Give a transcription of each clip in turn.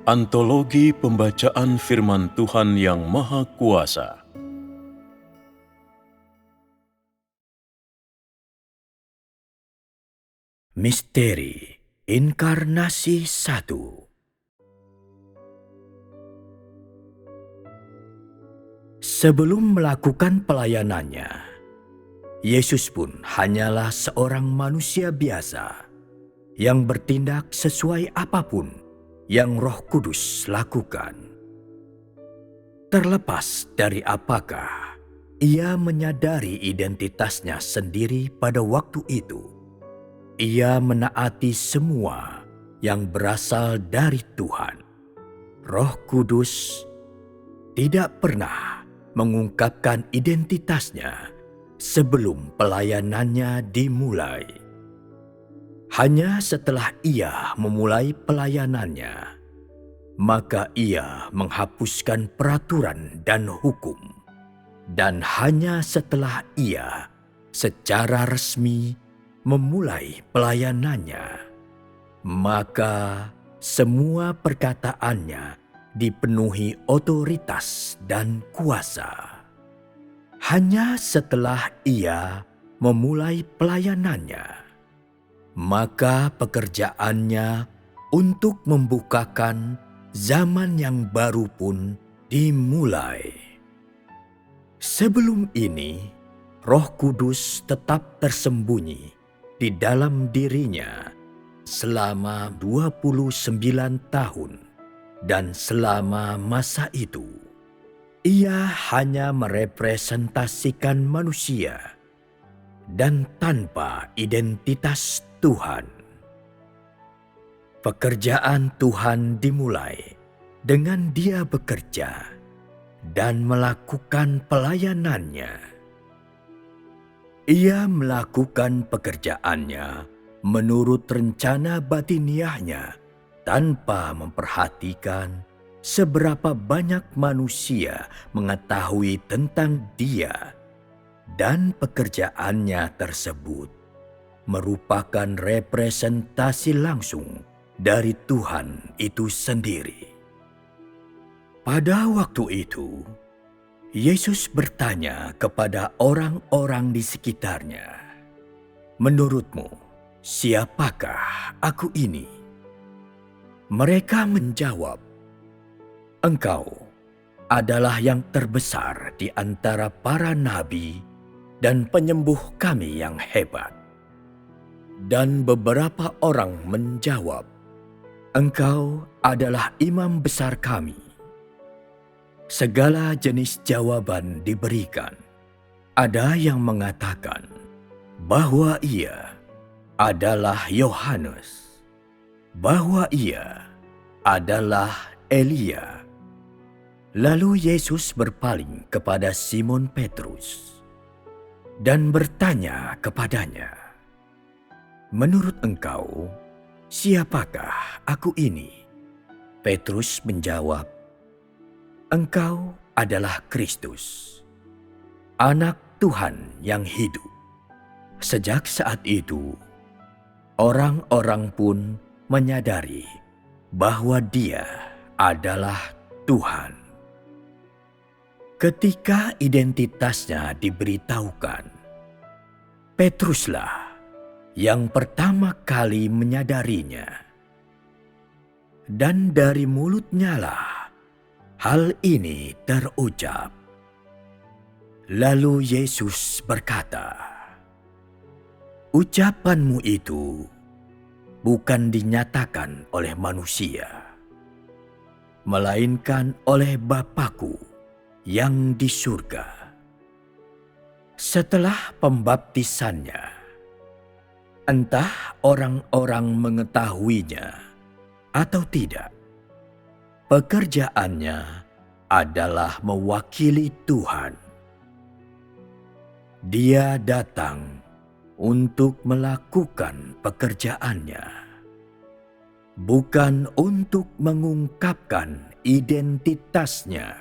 Antologi Pembacaan Firman Tuhan yang Maha Kuasa. Misteri Inkarnasi 1. Sebelum melakukan pelayanannya, Yesus pun hanyalah seorang manusia biasa yang bertindak sesuai apapun yang Roh Kudus lakukan. Terlepas dari apakah ia menyadari identitasnya sendiri pada waktu itu, ia menaati semua yang berasal dari Tuhan. Roh Kudus tidak pernah mengungkapkan identitasnya sebelum pelayanannya dimulai. Hanya setelah ia memulai pelayanannya, maka ia menghapuskan peraturan dan hukum. Dan hanya setelah ia secara resmi memulai pelayanannya, maka semua perkataannya dipenuhi otoritas dan kuasa. Hanya setelah ia memulai pelayanannya, maka pekerjaannya untuk membukakan zaman yang baru pun dimulai. Sebelum ini, Roh Kudus tetap tersembunyi di dalam dirinya selama 29 tahun, dan selama masa itu, ia hanya merepresentasikan manusia dan tanpa identitas Tuhan. Pekerjaan Tuhan dimulai dengan dia bekerja dan melakukan pelayanannya. Ia melakukan pekerjaannya menurut rencana batiniahnya tanpa memperhatikan seberapa banyak manusia mengetahui tentang dia, dan pekerjaannya tersebut merupakan representasi langsung dari Tuhan itu sendiri. Pada waktu itu, Yesus bertanya kepada orang-orang di sekitarnya, "Menurutmu, siapakah aku ini?" Mereka menjawab, "Engkau adalah yang terbesar di antara para nabi dan penyembuh kami yang hebat." Dan beberapa orang menjawab, "Engkau adalah imam besar kami." Segala jenis jawaban diberikan. Ada yang mengatakan bahwa ia adalah Yohanes, bahwa ia adalah Elia. Lalu Yesus berpaling kepada Simon Petrus dan bertanya kepadanya, "Menurut engkau, siapakah aku ini?" Petrus menjawab, "Engkau adalah Kristus, Anak Tuhan yang hidup." Sejak saat itu, orang-orang pun menyadari bahwa dia adalah Tuhan. Ketika identitasnya diberitahukan, Petruslah yang pertama kali menyadarinya. Dan dari mulutnya lah hal ini terucap. Lalu Yesus berkata, "Ucapanmu itu bukan dinyatakan oleh manusia, melainkan oleh Bapa-Ku yang di surga." Setelah pembaptisannya, entah orang-orang mengetahuinya atau tidak, pekerjaannya adalah mewakili Tuhan. Dia datang untuk melakukan pekerjaannya, bukan untuk mengungkapkan identitasnya.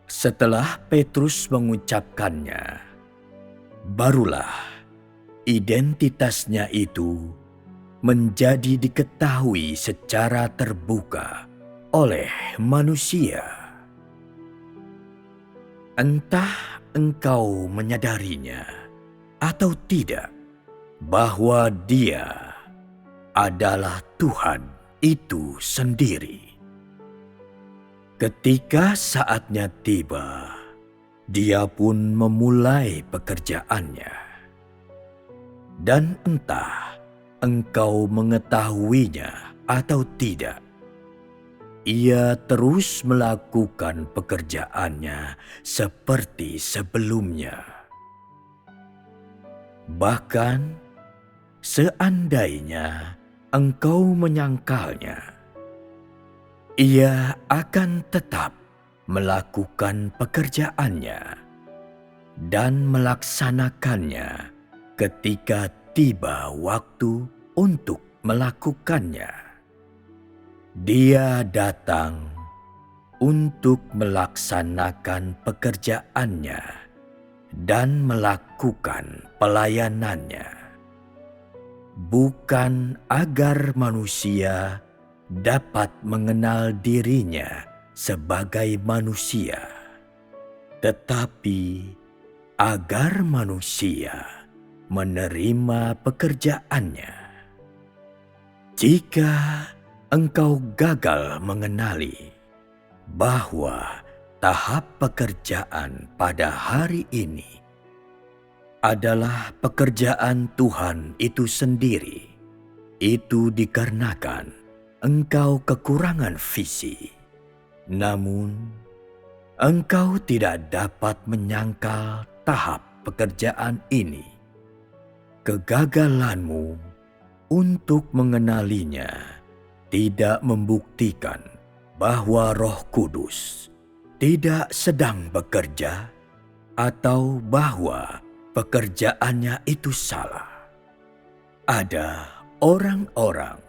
Setelah Petrus mengucapkannya, barulah identitasnya itu menjadi diketahui secara terbuka oleh manusia. Entah engkau menyadarinya atau tidak, bahwa Dia adalah Tuhan itu sendiri. Ketika saatnya tiba, Dia pun memulai pekerjaannya. Dan entah engkau mengetahuinya atau tidak, Ia terus melakukan pekerjaannya seperti sebelumnya. Bahkan seandainya engkau menyangkalnya, Ia akan tetap melakukan pekerjaannya dan melaksanakannya ketika tiba waktu untuk melakukannya. Dia datang untuk melaksanakan pekerjaannya dan melakukan pelayanannya, bukan agar manusia dapat mengenal dirinya sebagai manusia, tetapi agar manusia menerima pekerjaannya. Jika engkau gagal mengenali bahwa tahap pekerjaan pada hari ini adalah pekerjaan Tuhan itu sendiri, itu dikarenakan engkau kekurangan visi. Namun, engkau tidak dapat menyangkal tahap pekerjaan ini. Kegagalanmu untuk mengenalinya tidak membuktikan bahwa Roh Kudus tidak sedang bekerja atau bahwa pekerjaannya itu salah. Ada orang-orang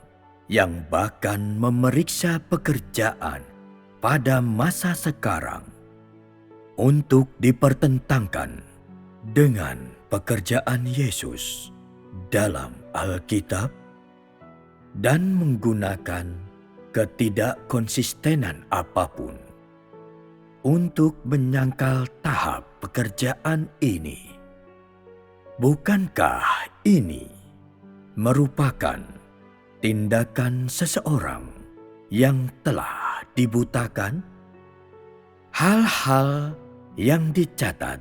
yang bahkan memeriksa pekerjaan pada masa sekarang untuk dipertentangkan dengan pekerjaan Yesus dalam Alkitab, dan menggunakan ketidakkonsistenan apapun untuk menyangkal tahap pekerjaan ini. Bukankah ini merupakan tindakan seseorang yang telah dibutakan? Hal-hal yang dicatat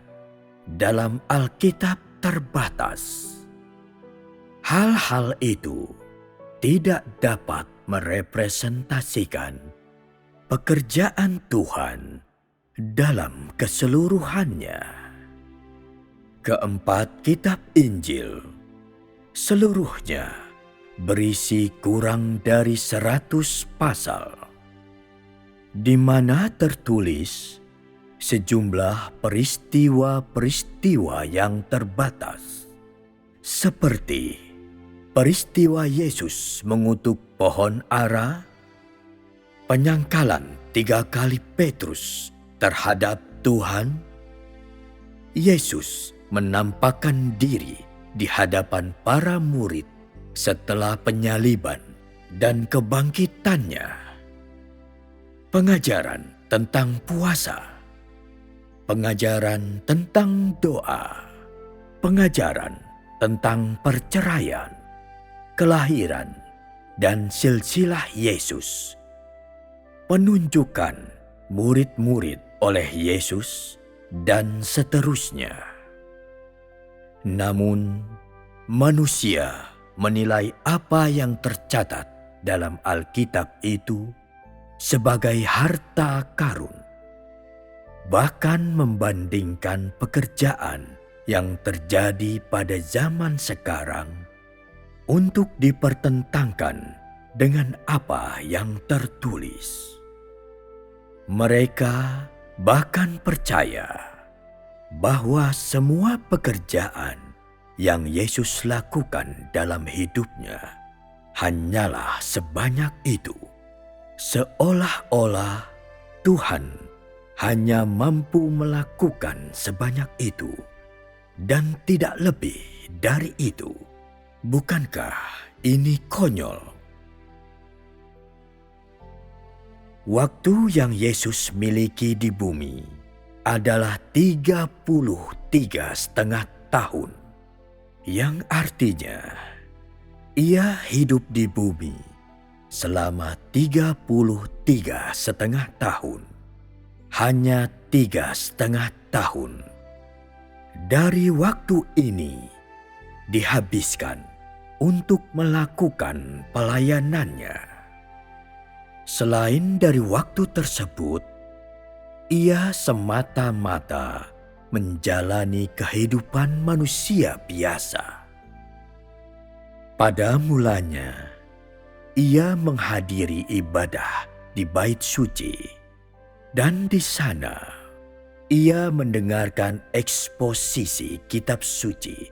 dalam Alkitab terbatas. Hal-hal itu tidak dapat merepresentasikan pekerjaan Tuhan dalam keseluruhannya. Keempat kitab Injil seluruhnya berisi kurang dari 100 pasal, di mana tertulis sejumlah peristiwa-peristiwa yang terbatas, seperti peristiwa Yesus mengutuk pohon ara, penyangkalan 3 kali Petrus terhadap Tuhan, Yesus menampakkan diri di hadapan para murid setelah penyaliban dan kebangkitannya, pengajaran tentang puasa, pengajaran tentang doa, pengajaran tentang perceraian, kelahiran, dan silsilah Yesus, penunjukan murid-murid oleh Yesus, dan seterusnya. Namun, manusia menilai apa yang tercatat dalam Alkitab itu sebagai harta karun, bahkan membandingkan pekerjaan yang terjadi pada zaman sekarang untuk dipertentangkan dengan apa yang tertulis. Mereka bahkan percaya bahwa semua pekerjaan yang Yesus lakukan dalam hidupnya hanyalah sebanyak itu, seolah-olah Tuhan hanya mampu melakukan sebanyak itu dan tidak lebih dari itu. Bukankah ini konyol. Waktu yang Yesus miliki di bumi adalah 33,5 tahun. Yang artinya, ia hidup di bumi selama 33,5 tahun. Hanya 3,5 tahun dari waktu ini dihabiskan untuk melakukan pelayanannya. Selain dari waktu tersebut, ia semata-mata menjalani kehidupan manusia biasa. Pada mulanya, ia menghadiri ibadah di Bait Suci, dan di sana ia mendengarkan eksposisi kitab suci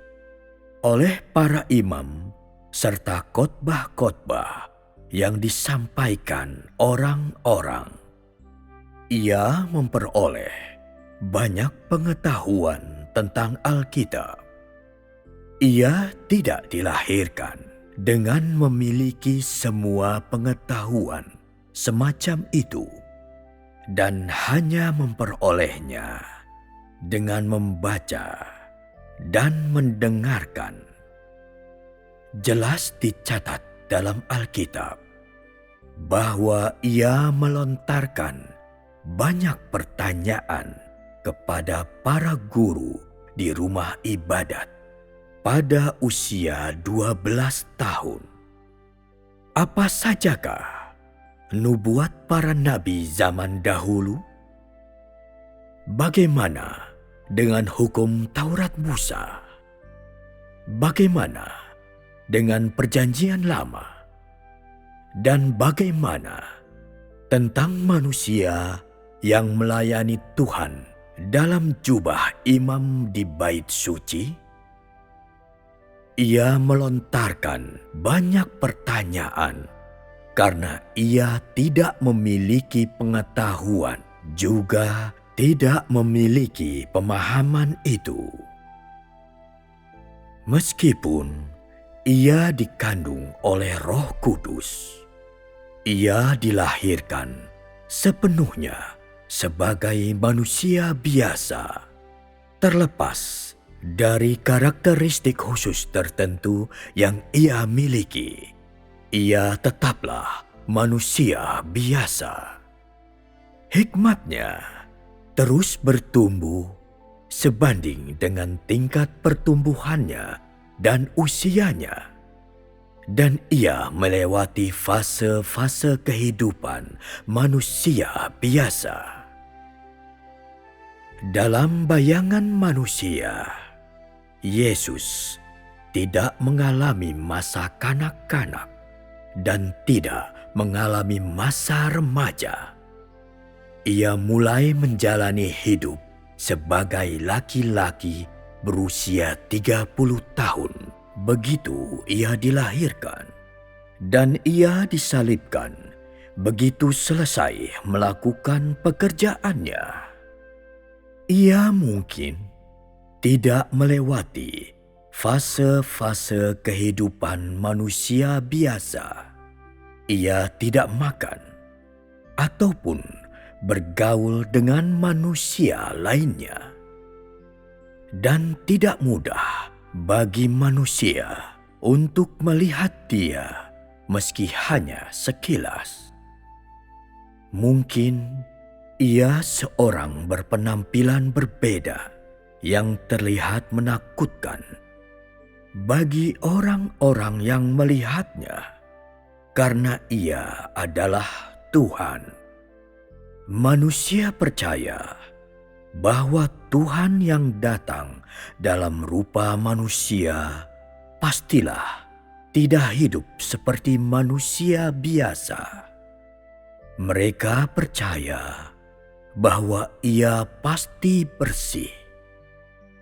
oleh para imam serta khotbah-khotbah yang disampaikan orang-orang. Ia memperoleh banyak pengetahuan tentang Alkitab. Ia tidak dilahirkan dengan memiliki semua pengetahuan semacam itu, dan hanya memperolehnya dengan membaca dan mendengarkan. Jelas dicatat dalam Alkitab bahwa ia melontarkan banyak pertanyaan kepada para guru di rumah ibadat pada usia 12 tahun. Apa sajakah nubuat para nabi zaman dahulu? Bagaimana dengan hukum Taurat Musa? Bagaimana dengan Perjanjian Lama? Dan bagaimana tentang manusia yang melayani Tuhan dalam jubah imam di Bait Suci? Ia melontarkan banyak pertanyaan karena ia tidak memiliki pengetahuan, juga tidak memiliki pemahaman itu. Meskipun ia dikandung oleh Roh Kudus, ia dilahirkan sepenuhnya sebagai manusia biasa, terlepas dari karakteristik khusus tertentu yang ia miliki. Ia tetaplah manusia biasa. Hikmatnya terus bertumbuh sebanding dengan tingkat pertumbuhannya dan usianya. Dan ia melewati fase-fase kehidupan manusia biasa. Dalam bayangan manusia, Yesus tidak mengalami masa kanak-kanak dan tidak mengalami masa remaja. Ia mulai menjalani hidup sebagai laki-laki berusia 30 tahun. Begitu ia dilahirkan, dan ia disalibkan begitu selesai melakukan pekerjaannya. Ia mungkin tidak melewati fase-fase kehidupan manusia biasa. Ia tidak makan ataupun bergaul dengan manusia lainnya, dan tidak mudah bagi manusia untuk melihat dia meski hanya sekilas. Mungkin ia seorang berpenampilan berbeda yang terlihat menakutkan bagi orang-orang yang melihatnya, karena ia adalah Tuhan. Manusia percaya bahwa Tuhan yang datang dalam rupa manusia pastilah tidak hidup seperti manusia biasa. Mereka percaya bahwa ia pasti bersih,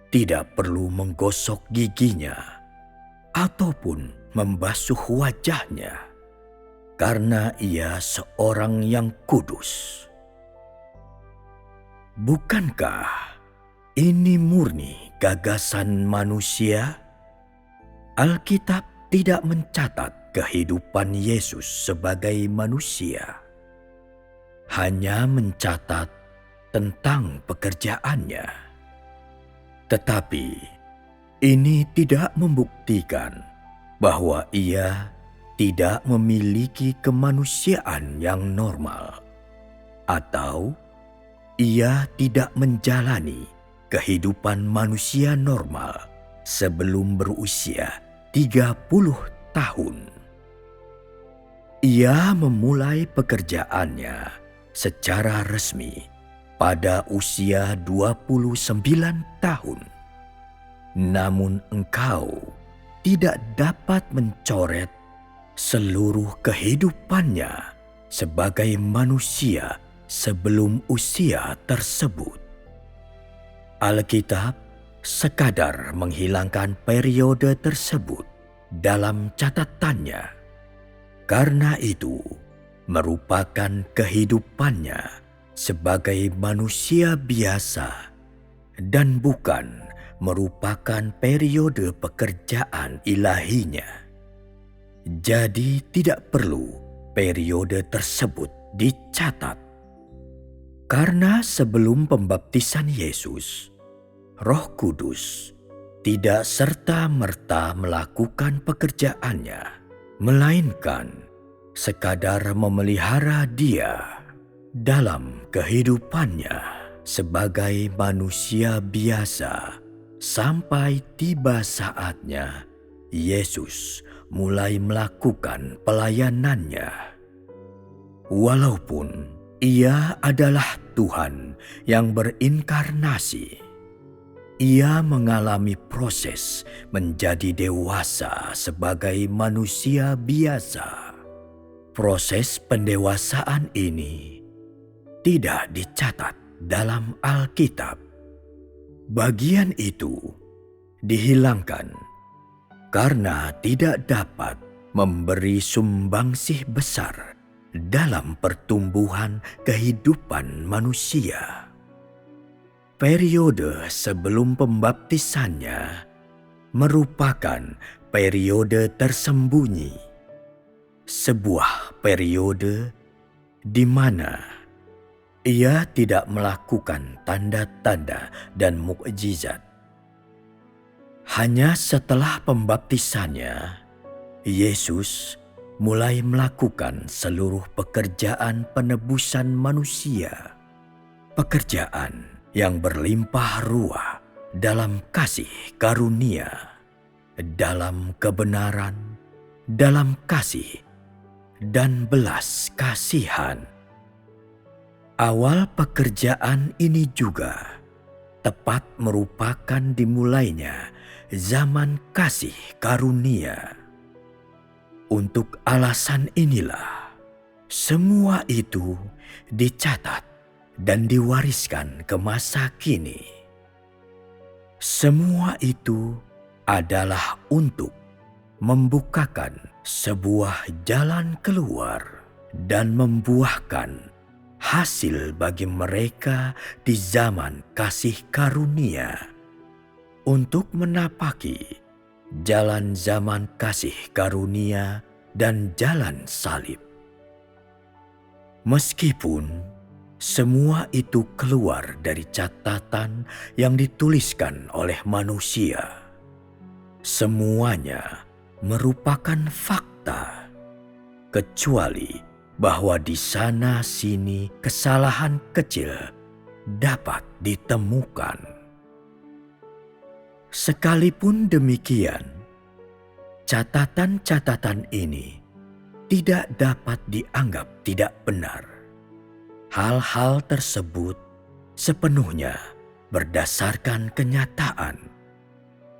tidak perlu menggosok giginya ataupun membasuh wajahnya, karena ia seorang yang kudus. Bukankah ini murni gagasan manusia? Alkitab tidak mencatat kehidupan Yesus sebagai manusia. Hanya mencatat tentang pekerjaannya. Tetapi ini tidak membuktikan bahwa ia tidak memiliki kemanusiaan yang normal, atau ia tidak menjalani kehidupan manusia normal sebelum berusia 30 tahun. Ia memulai pekerjaannya secara resmi pada usia 29 tahun. Namun engkau tidak dapat mencoret seluruh kehidupannya sebagai manusia sebelum usia tersebut. Alkitab sekadar menghilangkan periode tersebut dalam catatannya. Karena itu, merupakan kehidupannya sebagai manusia biasa dan bukan merupakan periode pekerjaan ilahinya. Jadi tidak perlu periode tersebut dicatat. Karena sebelum pembaptisan Yesus, Roh Kudus tidak serta-merta melakukan pekerjaannya, melainkan sekadar memelihara dia dalam kehidupannya sebagai manusia biasa sampai tiba saatnya Yesus mulai melakukan pelayanannya. Walaupun Ia adalah Tuhan yang berinkarnasi, Ia mengalami proses menjadi dewasa sebagai manusia biasa. Proses pendewasaan ini tidak dicatat dalam Alkitab. Bagian itu dihilangkan karena tidak dapat memberi sumbangsih besar dalam pertumbuhan kehidupan manusia. Periode sebelum pembaptisannya merupakan periode tersembunyi, sebuah periode di mana ia tidak melakukan tanda-tanda dan mukjizat. Hanya setelah pembaptisannya, Yesus mulai melakukan seluruh pekerjaan penebusan manusia, pekerjaan yang berlimpah ruah dalam kasih karunia, dalam kebenaran, dalam kasih, dan belas kasihan. Awal pekerjaan ini juga tepat merupakan dimulainya zaman kasih karunia. Untuk alasan inilah, semua itu dicatat dan diwariskan ke masa kini. Semua itu adalah untuk membukakan sebuah jalan keluar dan membuahkan hasil bagi mereka di zaman kasih karunia untuk menapaki jalan zaman kasih karunia dan jalan salib. Meskipun semua itu keluar dari catatan yang dituliskan oleh manusia, semuanya merupakan fakta, kecuali bahwa di sana-sini kesalahan kecil dapat ditemukan. Sekalipun demikian, catatan-catatan ini tidak dapat dianggap tidak benar. Hal-hal tersebut sepenuhnya berdasarkan kenyataan.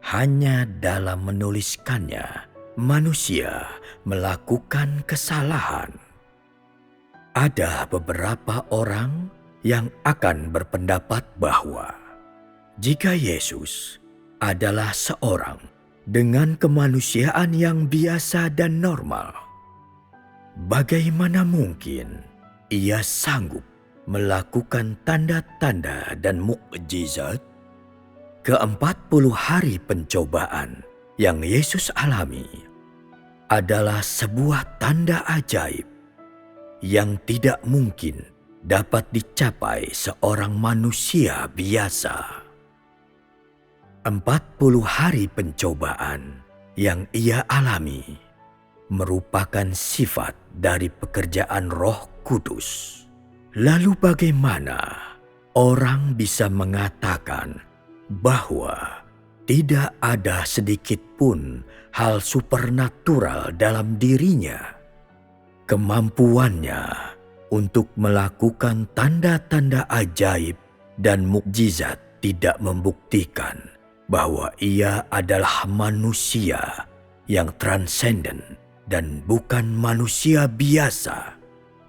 Hanya dalam menuliskannya, manusia melakukan kesalahan. Ada beberapa orang yang akan berpendapat bahwa jika Yesus adalah seorang dengan kemanusiaan yang biasa dan normal, bagaimana mungkin ia sanggup melakukan tanda-tanda dan mukjizat? Ke-40 hari pencobaan yang Yesus alami adalah sebuah tanda ajaib yang tidak mungkin dapat dicapai seorang manusia biasa. 40 hari pencobaan yang ia alami merupakan sifat dari pekerjaan Roh Kudus. Lalu bagaimana orang bisa mengatakan bahwa tidak ada sedikit pun hal supernatural dalam dirinya? Kemampuannya untuk melakukan tanda-tanda ajaib dan mukjizat tidak membuktikan bahwa ia adalah manusia yang transenden dan bukan manusia biasa.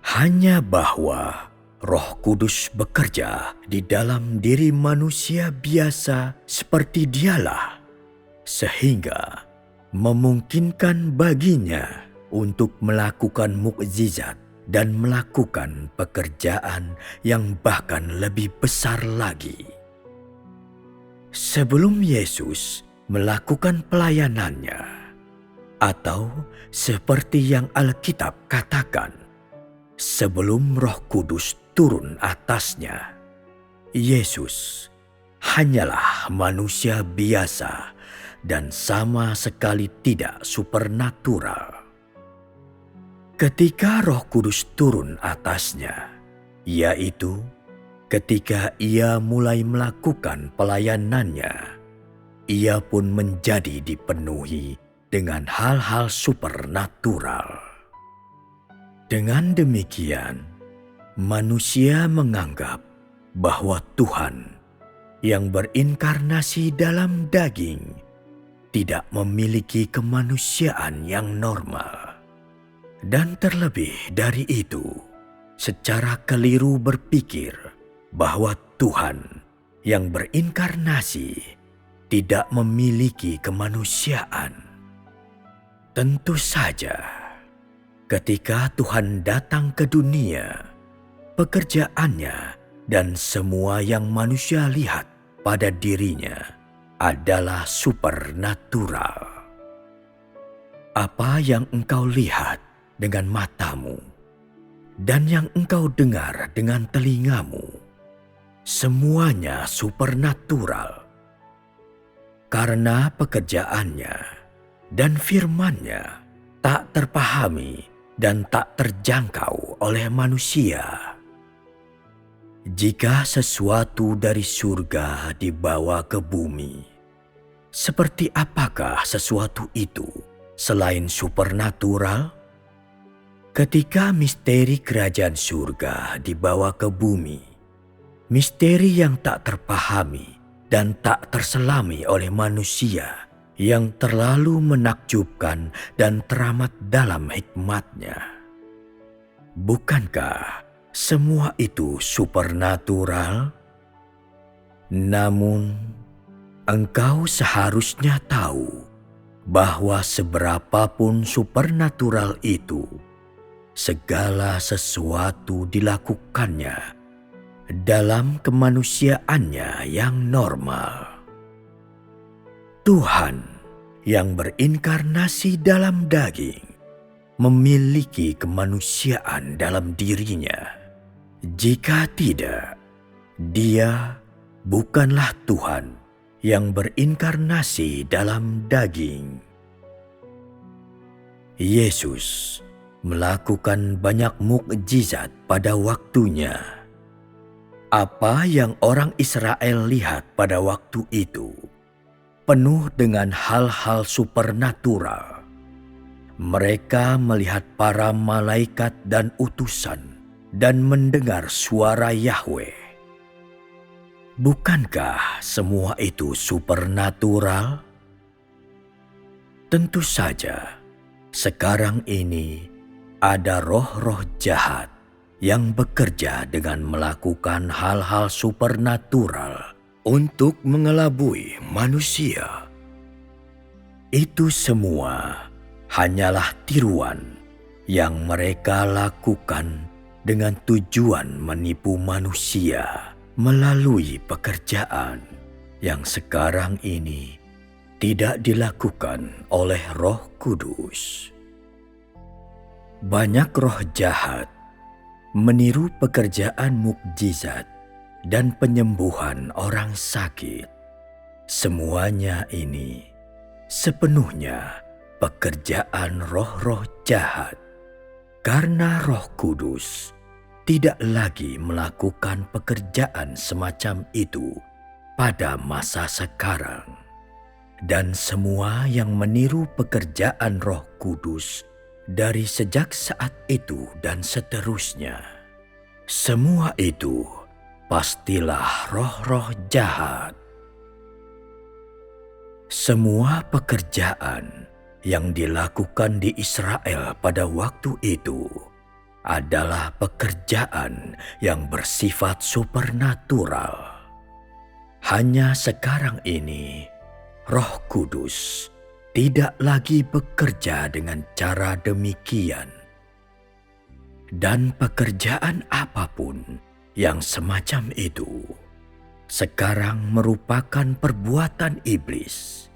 Hanya bahwa Roh Kudus bekerja di dalam diri manusia biasa seperti dialah, sehingga memungkinkan baginya untuk melakukan mukjizat dan melakukan pekerjaan yang bahkan lebih besar lagi. Sebelum Yesus melakukan pelayanannya, atau seperti yang Alkitab katakan, sebelum Roh Kudus turun atasnya, Yesus hanyalah manusia biasa dan sama sekali tidak supernatural. Ketika Roh Kudus turun atasnya, yaitu ketika ia mulai melakukan pelayanannya, ia pun menjadi dipenuhi dengan hal-hal supernatural. Dengan demikian, manusia menganggap bahwa Tuhan yang berinkarnasi dalam daging tidak memiliki kemanusiaan yang normal. Dan terlebih dari itu, secara keliru berpikir bahwa Tuhan yang berinkarnasi tidak memiliki kemanusiaan. Tentu saja, ketika Tuhan datang ke dunia, pekerjaannya dan semua yang manusia lihat pada dirinya adalah supernatural. Apa yang engkau lihat dengan matamu dan yang engkau dengar dengan telingamu, semuanya supernatural. Karena pekerjaannya dan firman-Nya tak terpahami dan tak terjangkau oleh manusia. Jika sesuatu dari surga dibawa ke bumi, seperti apakah sesuatu itu selain supernatural? Ketika misteri kerajaan surga dibawa ke bumi, misteri yang tak terpahami dan tak terselami oleh manusia yang terlalu menakjubkan dan teramat dalam hikmat-Nya. Bukankah semua itu supernatural? Namun, engkau seharusnya tahu bahwa seberapapun supernatural itu, segala sesuatu dilakukannya dalam kemanusiaannya yang normal. Tuhan yang berinkarnasi dalam daging memiliki kemanusiaan dalam dirinya. Jika tidak, Dia bukanlah Tuhan yang berinkarnasi dalam daging. Yesus melakukan banyak mukjizat pada waktunya. Apa yang orang Israel lihat pada waktu itu penuh dengan hal-hal supernatural. Mereka melihat para malaikat dan utusan dan mendengar suara Yahweh. Bukankah semua itu supernatural? Tentu saja, sekarang ini ada roh-roh jahat yang bekerja dengan melakukan hal-hal supernatural untuk mengelabui manusia. Itu semua hanyalah tiruan yang mereka lakukan dengan tujuan menipu manusia melalui pekerjaan yang sekarang ini tidak dilakukan oleh Roh Kudus. Banyak roh jahat meniru pekerjaan mukjizat dan penyembuhan orang sakit. Semuanya ini sepenuhnya pekerjaan roh-roh jahat, karena Roh Kudus tidak lagi melakukan pekerjaan semacam itu pada masa sekarang. Dan semua yang meniru pekerjaan Roh Kudus dari sejak saat itu dan seterusnya, semua itu pastilah roh-roh jahat. Semua pekerjaan yang dilakukan di Israel pada waktu itu adalah pekerjaan yang bersifat supernatural. Hanya sekarang ini, Roh Kudus tidak lagi bekerja dengan cara demikian. Dan pekerjaan apapun yang semacam itu sekarang merupakan perbuatan iblis,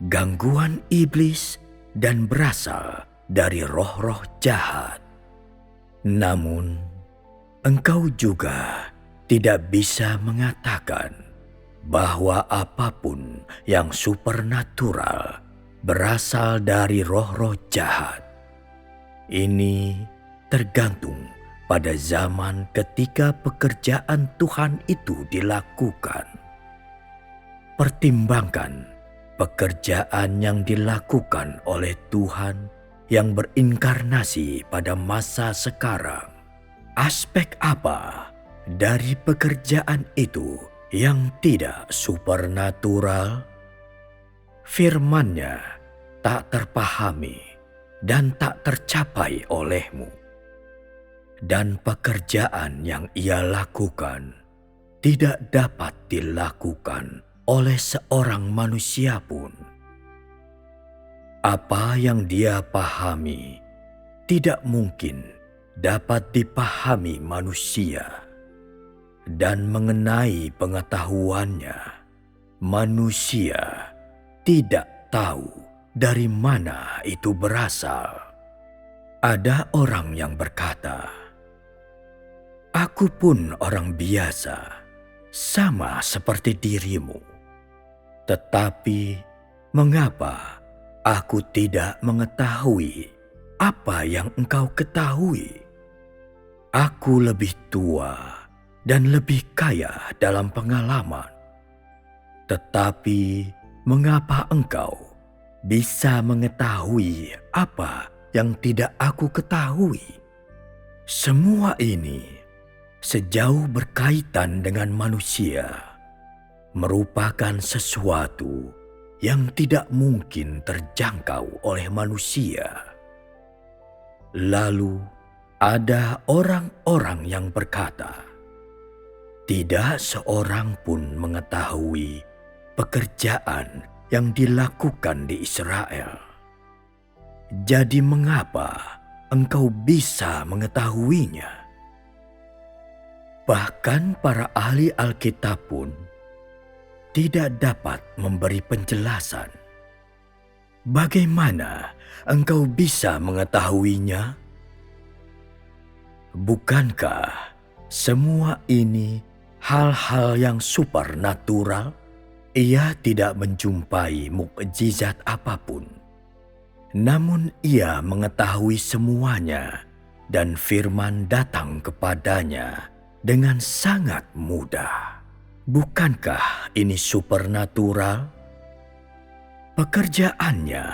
gangguan iblis, dan berasal dari roh-roh jahat. Namun, engkau juga tidak bisa mengatakan bahwa apapun yang supernatural berasal dari roh-roh jahat. Ini tergantung pada zaman ketika pekerjaan Tuhan itu dilakukan. Pertimbangkan pekerjaan yang dilakukan oleh Tuhan yang berinkarnasi pada masa sekarang. Aspek apa dari pekerjaan itu yang tidak supernatural? Firman-Nya tak terpahami dan tak tercapai olehmu. Dan pekerjaan yang Ia lakukan tidak dapat dilakukan oleh seorang manusia pun. Apa yang Dia pahami tidak mungkin dapat dipahami manusia. Dan mengenai pengetahuannya, manusia tidak tahu dari mana itu berasal. Ada orang yang berkata, "Aku pun orang biasa, sama seperti dirimu. Tetapi mengapa aku tidak mengetahui apa yang engkau ketahui? Aku lebih tua dan lebih kaya dalam pengalaman. Tetapi mengapa engkau bisa mengetahui apa yang tidak aku ketahui?" Semua ini, sejauh berkaitan dengan manusia, merupakan sesuatu yang tidak mungkin terjangkau oleh manusia. Lalu ada orang-orang yang berkata, tidak seorang pun mengetahui pekerjaan yang dilakukan di Israel. Jadi mengapa engkau bisa mengetahuinya? Bahkan para ahli Alkitab pun tidak dapat memberi penjelasan. Bagaimana engkau bisa mengetahuinya? Bukankah semua ini hal-hal yang supernatural? Ia tidak menjumpai mukjizat apapun. Namun ia mengetahui semuanya, dan firman datang kepadanya dengan sangat mudah. Bukankah ini supernatural? Pekerjaannya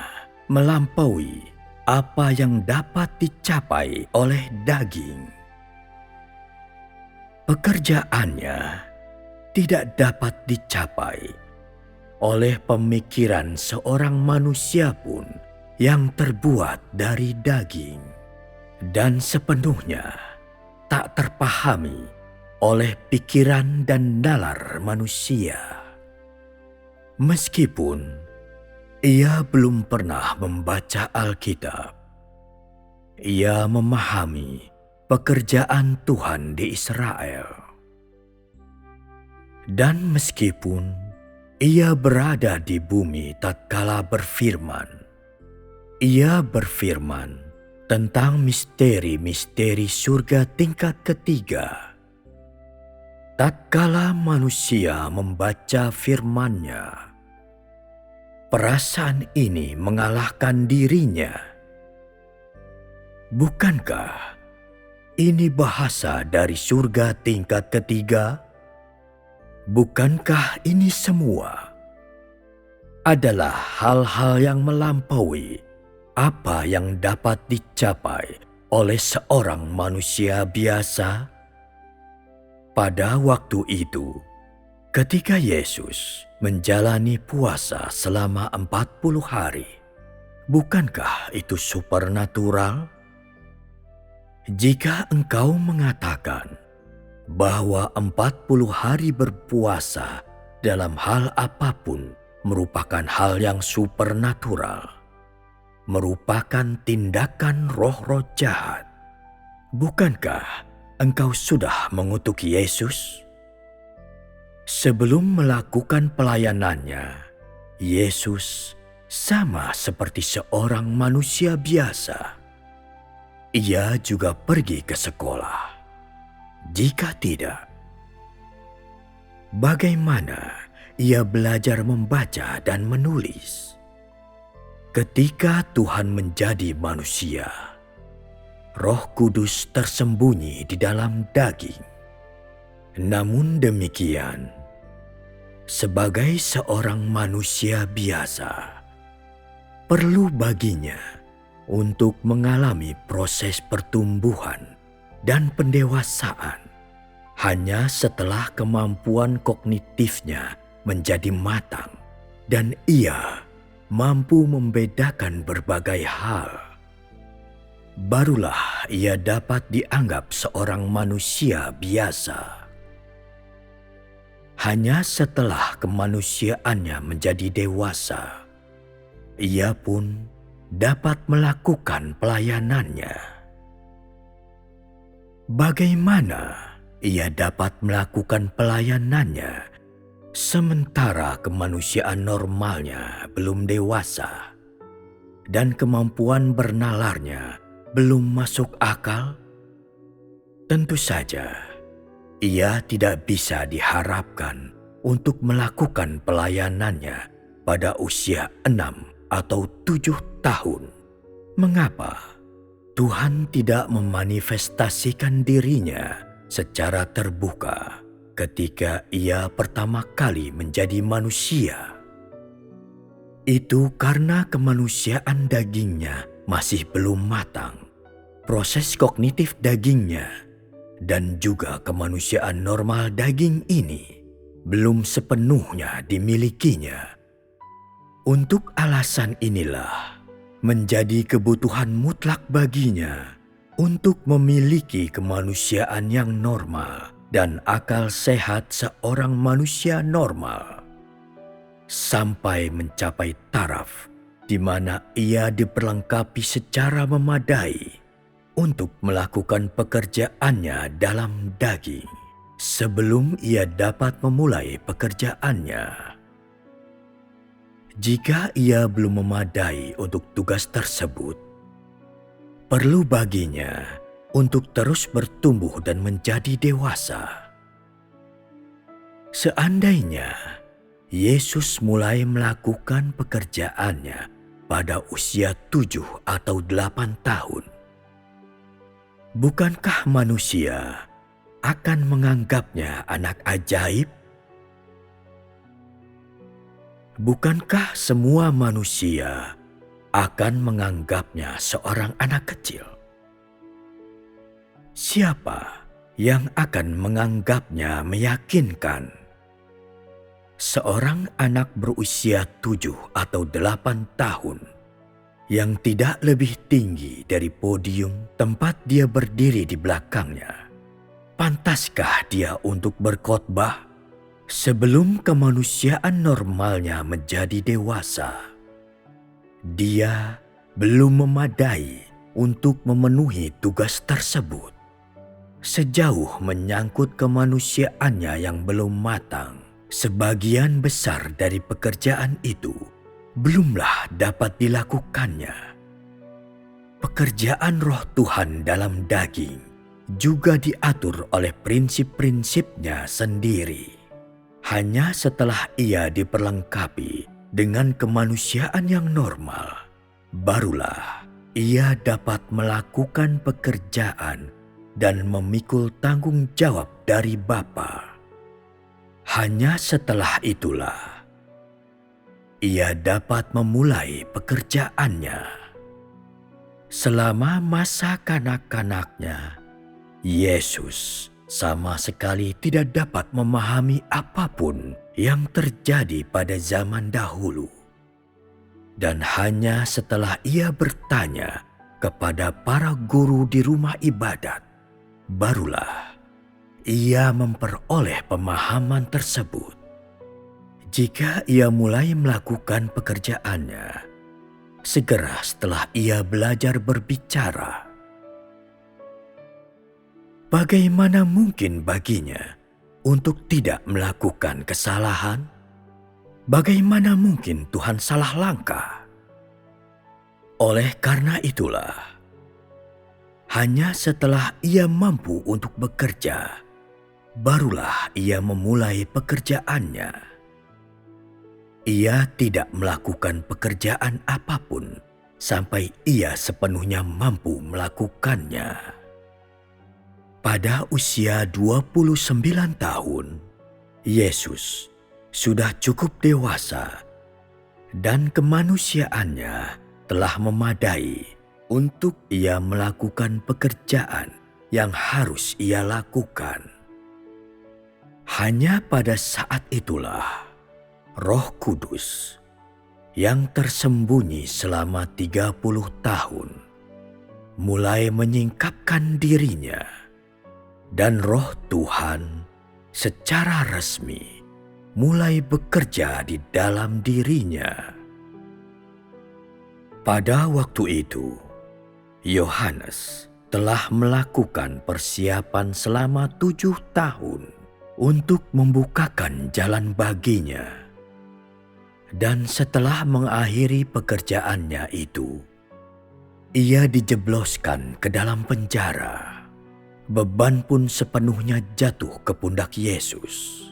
melampaui apa yang dapat dicapai oleh daging. Pekerjaannya tidak dapat dicapai oleh pemikiran seorang manusia pun yang terbuat dari daging, dan sepenuhnya tak terpahami oleh pikiran dan nalar manusia. Meskipun ia belum pernah membaca Alkitab, ia memahami pekerjaan Tuhan di Israel. Dan meskipun ia berada di bumi tatkala berfirman, ia berfirman tentang misteri-misteri surga tingkat ketiga. Tatkala manusia membaca firman-Nya, perasaan ini mengalahkan dirinya. Bukankah ini bahasa dari surga tingkat ketiga? Bukankah ini semua adalah hal-hal yang melampaui apa yang dapat dicapai oleh seorang manusia biasa? Pada waktu itu, ketika Yesus menjalani puasa selama 40 hari, bukankah itu supernatural? Jika engkau mengatakan bahwa 40 hari berpuasa dalam hal apapun merupakan hal yang supernatural, merupakan tindakan roh-roh jahat, bukankah engkau sudah mengutuk Yesus? Sebelum melakukan pelayanannya, Yesus sama seperti seorang manusia biasa. Ia juga pergi ke sekolah. Jika tidak, bagaimana ia belajar membaca dan menulis? Ketika Tuhan menjadi manusia, Roh Kudus tersembunyi di dalam daging. Namun demikian, sebagai seorang manusia biasa, perlu baginya untuk mengalami proses pertumbuhan dan pendewasaan hanya setelah kemampuan kognitifnya menjadi matang dan ia mampu membedakan berbagai hal. Barulah ia dapat dianggap seorang manusia biasa. Hanya setelah kemanusiaannya menjadi dewasa, ia pun dapat melakukan pelayanannya. Bagaimana ia dapat melakukan pelayanannya sementara kemanusiaan normalnya belum dewasa dan kemampuan bernalarnya belum masuk akal? Tentu saja, ia tidak bisa diharapkan untuk melakukan pelayanannya pada usia 6 atau 7 tahun. Mengapa Tuhan tidak memanifestasikan dirinya secara terbuka ketika ia pertama kali menjadi manusia? Itu karena kemanusiaan dagingnya masih belum matang. Proses kognitif dagingnya dan juga kemanusiaan normal daging ini belum sepenuhnya dimilikinya. Untuk alasan inilah menjadi kebutuhan mutlak baginya untuk memiliki kemanusiaan yang normal dan akal sehat seorang manusia normal, sampai mencapai taraf di mana ia diperlengkapi secara memadai untuk melakukan pekerjaannya dalam daging sebelum ia dapat memulai pekerjaannya. Jika ia belum memadai untuk tugas tersebut, perlu baginya untuk terus bertumbuh dan menjadi dewasa. Seandainya Yesus mulai melakukan pekerjaannya pada usia 7 atau 8 tahun, bukankah manusia akan menganggapnya anak ajaib? Bukankah semua manusia akan menganggapnya seorang anak kecil? Siapa yang akan menganggapnya meyakinkan? Seorang anak berusia 7 atau 8 tahun yang tidak lebih tinggi dari podium tempat dia berdiri di belakangnya. Pantaskah dia untuk berkhotbah? Sebelum kemanusiaan normalnya menjadi dewasa, dia belum memadai untuk memenuhi tugas tersebut. Sejauh menyangkut kemanusiaannya yang belum matang, sebagian besar dari pekerjaan itu belumlah dapat dilakukannya. Pekerjaan Roh Tuhan dalam daging juga diatur oleh prinsip-prinsipnya sendiri. Hanya setelah ia diperlengkapi dengan kemanusiaan yang normal, barulah ia dapat melakukan pekerjaan dan memikul tanggung jawab dari Bapa. Hanya setelah itulah ia dapat memulai pekerjaannya. Selama masa kanak-kanaknya, Yesus sama sekali tidak dapat memahami apapun yang terjadi pada zaman dahulu. Dan hanya setelah ia bertanya kepada para guru di rumah ibadat, barulah ia memperoleh pemahaman tersebut. Jika ia mulai melakukan pekerjaannya, segera setelah ia belajar berbicara, bagaimana mungkin baginya untuk tidak melakukan kesalahan? Bagaimana mungkin Tuhan salah langkah? Oleh karena itulah, hanya setelah ia mampu untuk bekerja, barulah ia memulai pekerjaannya. Ia tidak melakukan pekerjaan apapun sampai ia sepenuhnya mampu melakukannya. Pada usia 29 tahun, Yesus sudah cukup dewasa dan kemanusiaannya telah memadai untuk ia melakukan pekerjaan yang harus ia lakukan. Hanya pada saat itulah Roh Kudus yang tersembunyi selama 30 tahun mulai menyingkapkan dirinya, dan Roh Tuhan secara resmi mulai bekerja di dalam dirinya. Pada waktu itu, Yohanes telah melakukan persiapan selama 7 tahun untuk membukakan jalan baginya. Dan setelah mengakhiri pekerjaannya itu, ia dijebloskan ke dalam penjara. Beban pun sepenuhnya jatuh ke pundak Yesus.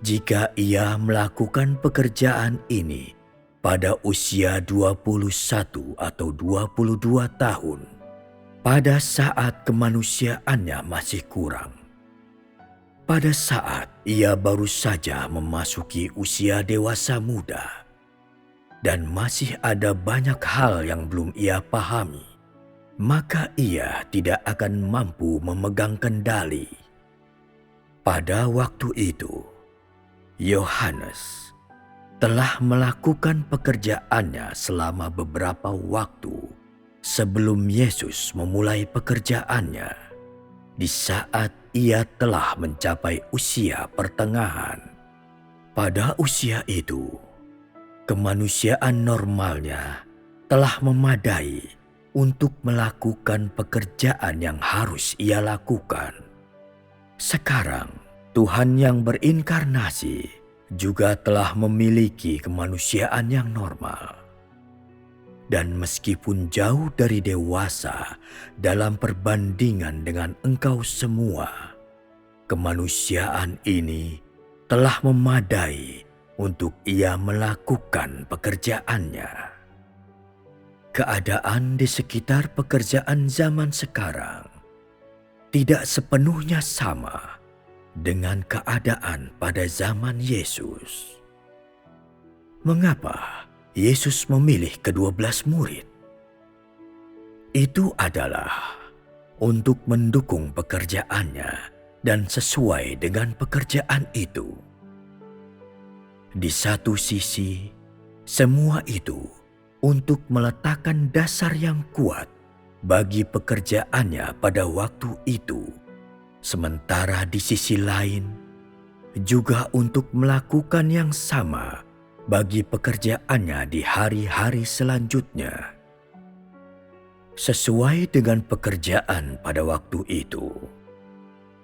Jika ia melakukan pekerjaan ini pada usia 21 atau 22 tahun, pada saat kemanusiaannya masih kurang, pada saat ia baru saja memasuki usia dewasa muda, dan masih ada banyak hal yang belum ia pahami, maka ia tidak akan mampu memegang kendali. Pada waktu itu, Yohanes telah melakukan pekerjaannya selama beberapa waktu sebelum Yesus memulai pekerjaannya di saat ia telah mencapai usia pertengahan. Pada usia itu, kemanusiaan normalnya telah memadai untuk melakukan pekerjaan yang harus ia lakukan. Sekarang, Tuhan yang berinkarnasi juga telah memiliki kemanusiaan yang normal. Dan meskipun jauh dari dewasa dalam perbandingan dengan engkau semua, kemanusiaan ini telah memadai untuk ia melakukan pekerjaannya. Keadaan di sekitar pekerjaan zaman sekarang tidak sepenuhnya sama dengan keadaan pada zaman Yesus. Mengapa Yesus memilih ke-12 murid? Itu adalah untuk mendukung pekerjaannya dan sesuai dengan pekerjaan itu. Di satu sisi, semua itu untuk meletakkan dasar yang kuat bagi pekerjaannya pada waktu itu. Sementara di sisi lain, juga untuk melakukan yang sama bagi pekerjaannya di hari-hari selanjutnya. Sesuai dengan pekerjaan pada waktu itu,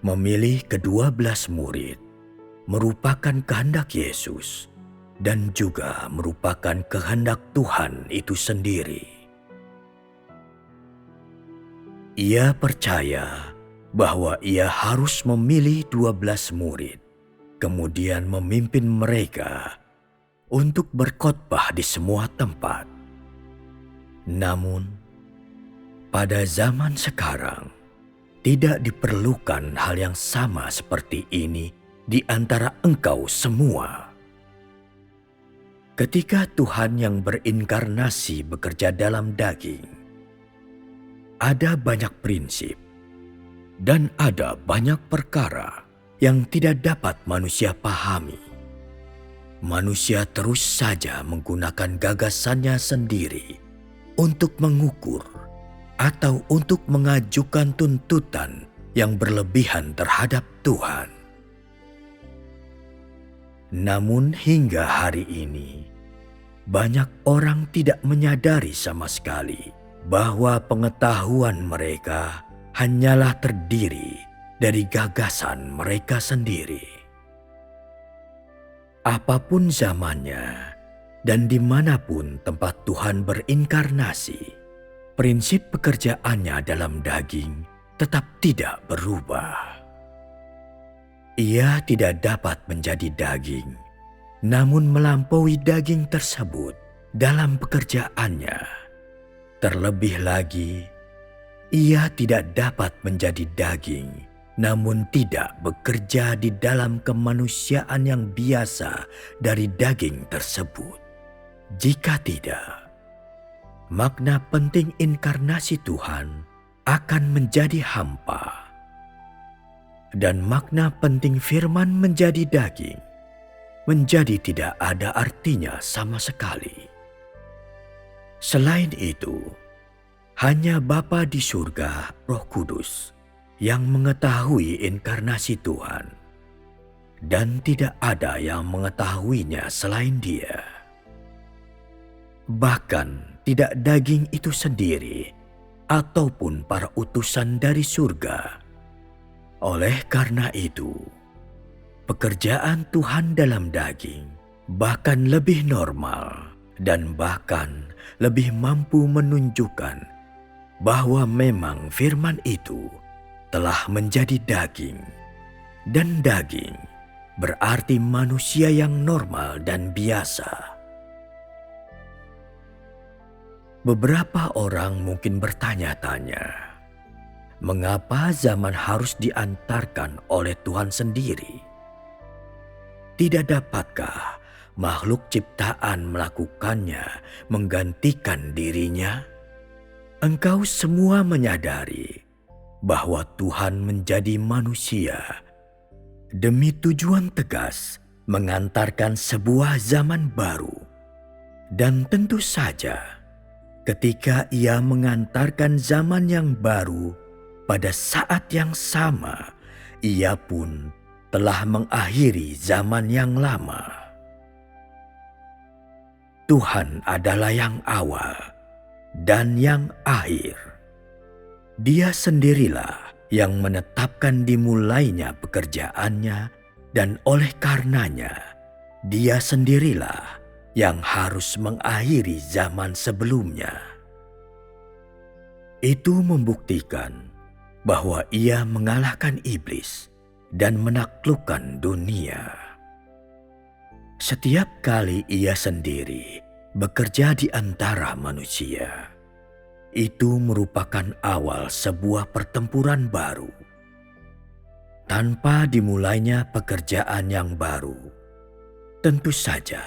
memilih ke-12 murid merupakan kehendak Yesus dan juga merupakan kehendak Tuhan itu sendiri. Ia percaya bahwa ia harus memilih 12 murid, kemudian memimpin mereka untuk berkhotbah di semua tempat. Namun, pada zaman sekarang, tidak diperlukan hal yang sama seperti ini di antara engkau semua. Ketika Tuhan yang berinkarnasi bekerja dalam daging, ada banyak prinsip dan ada banyak perkara yang tidak dapat manusia pahami. Manusia terus saja menggunakan gagasannya sendiri untuk mengukur atau untuk mengajukan tuntutan yang berlebihan terhadap Tuhan. Namun hingga hari ini, banyak orang tidak menyadari sama sekali bahwa pengetahuan mereka hanyalah terdiri dari gagasan mereka sendiri. Apapun zamannya dan dimanapun tempat Tuhan berinkarnasi, prinsip pekerjaannya dalam daging tetap tidak berubah. Ia tidak dapat menjadi daging, namun melampaui daging tersebut dalam pekerjaannya. Terlebih lagi, ia tidak dapat menjadi daging, namun tidak bekerja di dalam kemanusiaan yang biasa dari daging tersebut. Jika tidak, makna penting inkarnasi Tuhan akan menjadi hampa. Dan makna penting firman menjadi daging menjadi tidak ada artinya sama sekali. Selain itu, hanya Bapa di surga, Roh Kudus, yang mengetahui inkarnasi Tuhan, dan tidak ada yang mengetahuinya selain Dia. Bahkan tidak daging itu sendiri ataupun para utusan dari surga. Oleh karena itu, pekerjaan Tuhan dalam daging bahkan lebih normal dan bahkan lebih mampu menunjukkan bahwa memang firman itu telah menjadi daging, dan daging berarti manusia yang normal dan biasa. Beberapa orang mungkin bertanya-tanya, mengapa zaman harus diantarkan oleh Tuhan sendiri? Tidak dapatkah makhluk ciptaan melakukannya menggantikan dirinya? Engkau semua menyadari bahwa Tuhan menjadi manusia demi tujuan tegas mengantarkan sebuah zaman baru. Dan tentu saja, ketika Ia mengantarkan zaman yang baru, pada saat yang sama Ia pun telah mengakhiri zaman yang lama. Tuhan adalah yang awal dan yang akhir. Dia sendirilah yang menetapkan dimulainya pekerjaannya, dan oleh karenanya Dia sendirilah yang harus mengakhiri zaman sebelumnya. Itu membuktikan bahwa Ia mengalahkan iblis dan menaklukkan dunia. Setiap kali Ia sendiri bekerja di antara manusia, itu merupakan awal sebuah pertempuran baru. Tanpa dimulainya pekerjaan yang baru, tentu saja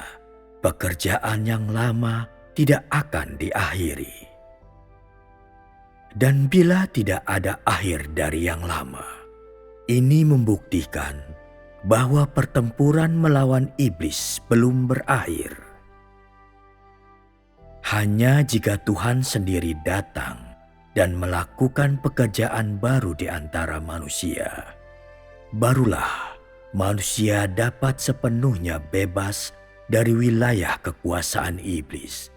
pekerjaan yang lama tidak akan diakhiri. Dan bila tidak ada akhir dari yang lama, ini membuktikan bahwa pertempuran melawan iblis belum berakhir. Hanya jika Tuhan sendiri datang dan melakukan pekerjaan baru di antara manusia, barulah manusia dapat sepenuhnya bebas dari wilayah kekuasaan iblis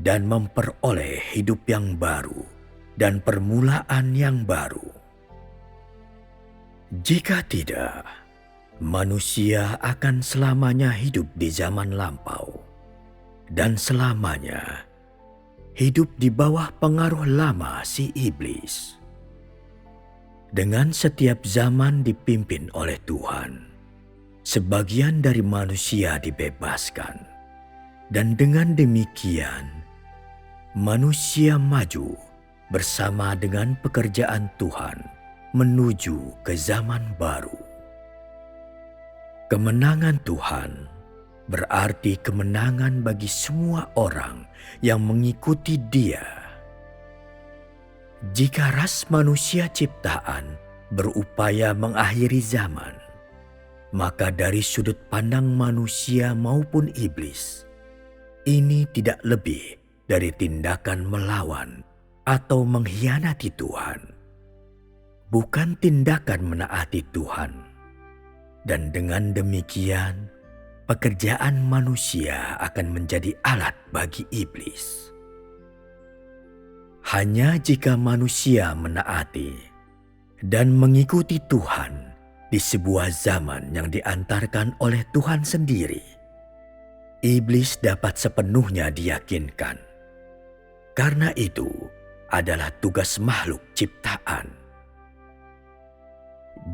dan memperoleh hidup yang baru dan permulaan yang baru. Jika tidak, manusia akan selamanya hidup di zaman lampau dan selamanya hidup di bawah pengaruh lama si iblis. Dengan setiap zaman dipimpin oleh Tuhan, sebagian dari manusia dibebaskan, dan dengan demikian manusia maju bersama dengan pekerjaan Tuhan menuju ke zaman baru. Kemenangan Tuhan berarti kemenangan bagi semua orang yang mengikuti Dia. Jika ras manusia ciptaan berupaya mengakhiri zaman, maka dari sudut pandang manusia maupun iblis, ini tidak lebih dari tindakan melawan atau mengkhianati Tuhan, bukan tindakan menaati Tuhan. Dan dengan demikian, pekerjaan manusia akan menjadi alat bagi iblis. Hanya jika manusia menaati dan mengikuti Tuhan di sebuah zaman yang diantarkan oleh Tuhan sendiri, iblis dapat sepenuhnya diyakinkan. Karena itu adalah tugas makhluk ciptaan.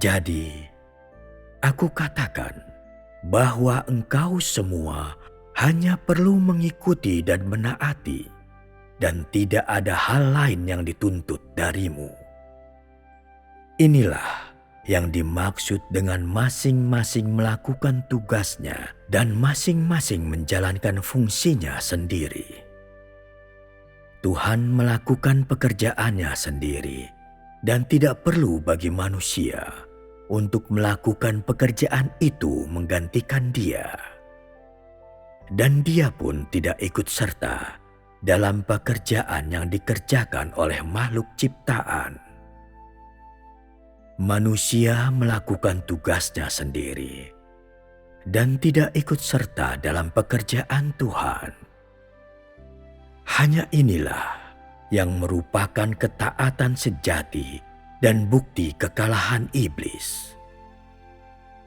Jadi, aku katakan bahwa engkau semua hanya perlu mengikuti dan menaati, dan tidak ada hal lain yang dituntut darimu. Inilah yang dimaksud dengan masing-masing melakukan tugasnya dan masing-masing menjalankan fungsinya sendiri. Tuhan melakukan pekerjaannya sendiri dan tidak perlu bagi manusia untuk melakukan pekerjaan itu menggantikan Dia. Dan Dia pun tidak ikut serta dalam pekerjaan yang dikerjakan oleh makhluk ciptaan. Manusia melakukan tugasnya sendiri dan tidak ikut serta dalam pekerjaan Tuhan. Hanya inilah yang merupakan ketaatan sejati dan bukti kekalahan iblis.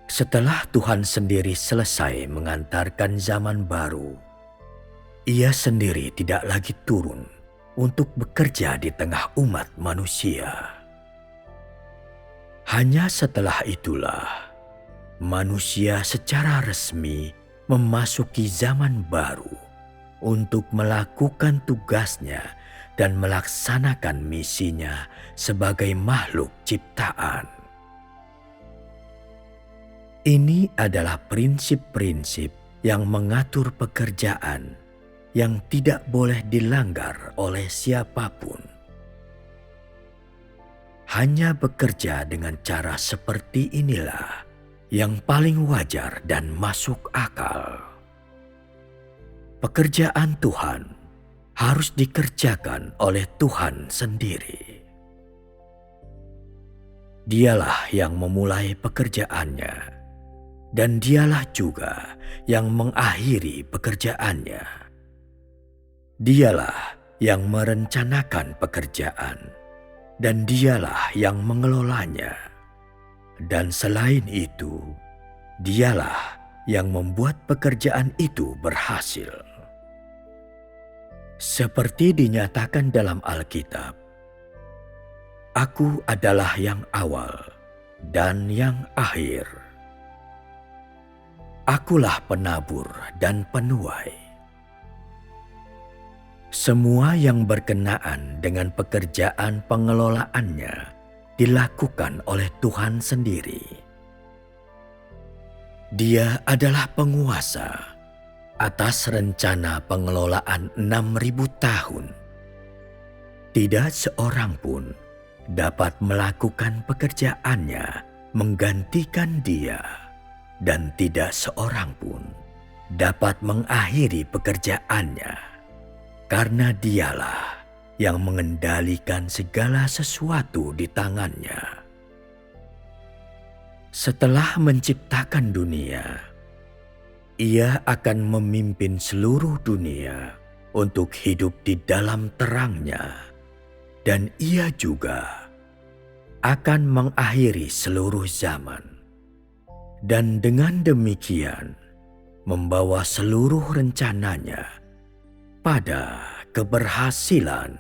Setelah Tuhan sendiri selesai mengantarkan zaman baru, Ia sendiri tidak lagi turun untuk bekerja di tengah umat manusia. Hanya setelah itulah manusia secara resmi memasuki zaman baru untuk melakukan tugasnya dan melaksanakan misinya sebagai makhluk ciptaan. Ini adalah prinsip-prinsip yang mengatur pekerjaan yang tidak boleh dilanggar oleh siapapun. Hanya bekerja dengan cara seperti inilah yang paling wajar dan masuk akal. Pekerjaan Tuhan harus dikerjakan oleh Tuhan sendiri. Dialah yang memulai pekerjaannya, dan Dialah juga yang mengakhiri pekerjaannya. Dialah yang merencanakan pekerjaan, dan Dialah yang mengelolanya. Dan selain itu, Dialah yang membuat pekerjaan itu berhasil. Seperti dinyatakan dalam Alkitab, Aku adalah yang awal dan yang akhir. Akulah penabur dan penuai. Semua yang berkenaan dengan pekerjaan pengelolaannya dilakukan oleh Tuhan sendiri. Dia adalah penguasa atas rencana pengelolaan 6.000 tahun. Tidak seorang pun dapat melakukan pekerjaannya menggantikan Dia, dan tidak seorang pun dapat mengakhiri pekerjaannya. Karena Dialah yang mengendalikan segala sesuatu di tangannya. Setelah menciptakan dunia, Ia akan memimpin seluruh dunia untuk hidup di dalam terangnya, dan Ia juga akan mengakhiri seluruh zaman. Dan dengan demikian, membawa seluruh rencananya pada keberhasilan.